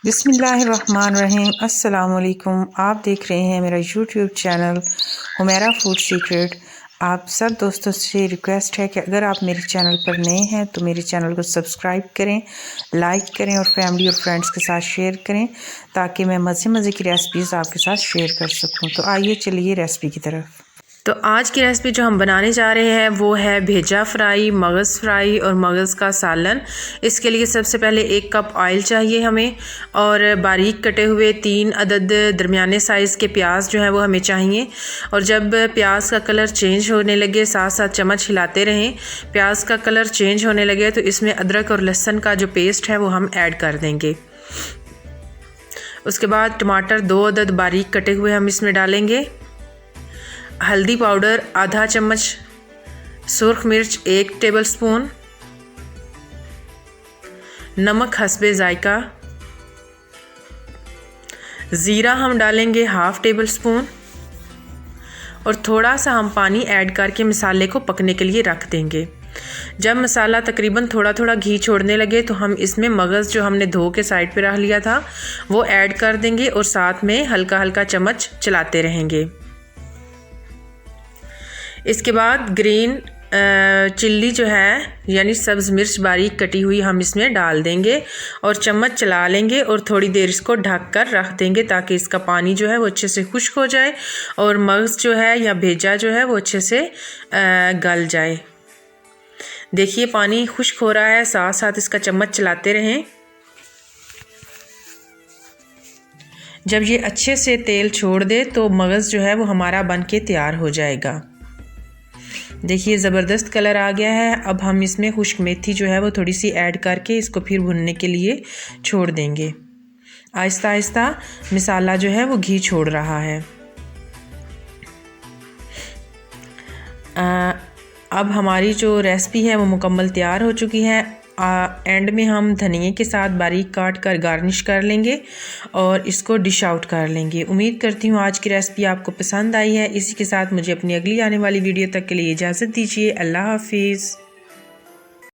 बिस्मिल्लाहिर्रहमानिर्रहीम। अस्सलामुअलैकुम। आप देख रहे हैं मेरा YouTube channel Humaira food secret. आप सब दोस्तों से रिक्वेस्ट है कि अगर आप मेरे चैनल पर नए हैं तो मेरे चैनल को सब्सक्राइब करें, लाइक करें और फैमिली और फ्रेंड्स के साथ शेयर करें ताकि मैं मज़े मज़े की रेसिपीज़ आपके साथ शेयर कर सकूं। तो आइए चलिए रेसिपी की तरफ। तो आज की रेसिपी जो हम बनाने जा रहे हैं वो है भेजा फ्राई, मगज़ फ्राई और मगज़ का सालन। इसके लिए सबसे पहले 1 कप ऑयल चाहिए हमें और बारीक कटे हुए 3 अदद दरमियाने साइज़ के प्याज जो है वो हमें चाहिए। और जब प्याज का कलर चेंज होने लगे साथ साथ चम्मच हिलाते रहें। प्याज का कलर चेंज होने लगे तो इसमें अदरक और लहसुन का जो पेस्ट है वो हम ऐड कर देंगे। उसके बाद टमाटर 2 अदद बारीक कटे हुए हम इसमें डालेंगे। हल्दी पाउडर आधा चम्मच, सुर्ख मिर्च 1 टेबलस्पून, नमक हस्बे जायका, ज़ीरा हम डालेंगे 1/2 टेबलस्पून और थोड़ा सा हम पानी ऐड करके मसाले को पकने के लिए रख देंगे। जब मसाला तकरीबन थोड़ा थोड़ा घी छोड़ने लगे तो हम इसमें मगज़ जो हमने धो के साइड पे रख लिया था वो ऐड कर देंगे और साथ में हल्का हल्का चम्मच चलाते रहेंगे। इसके बाद ग्रीन चिल्ली जो है यानी सब्ज़ मिर्च बारीक कटी हुई हम इसमें डाल देंगे और चम्मच चला लेंगे और थोड़ी देर इसको ढक कर रख देंगे ताकि इसका पानी जो है वो अच्छे से खुश्क हो जाए और मगज़ जो है या भेजा जो है वो अच्छे से गल जाए। देखिए पानी खुश्क हो रहा है, साथ साथ इसका चम्मच चलाते रहें। जब ये अच्छे से तेल छोड़ दे तो मगज़ जो है वो हमारा बन के तैयार हो जाएगा। देखिए ज़बरदस्त कलर आ गया है। अब हम इसमें खुश्क मेथी जो है वो थोड़ी सी ऐड करके इसको फिर भुनने के लिए छोड़ देंगे। आहिस्ता आहिस्ता मसाला जो है वो घी छोड़ रहा है। अब हमारी जो रेसिपी है वो मुकम्मल तैयार हो चुकी है। एंड में हम धनिए के साथ बारीक काट कर गार्निश कर लेंगे और इसको डिश आउट कर लेंगे। उम्मीद करती हूँ आज की रेसिपी आपको पसंद आई है। इसी के साथ मुझे अपनी अगली आने वाली वीडियो तक के लिए इजाज़त दीजिए। अल्लाह हाफिज़।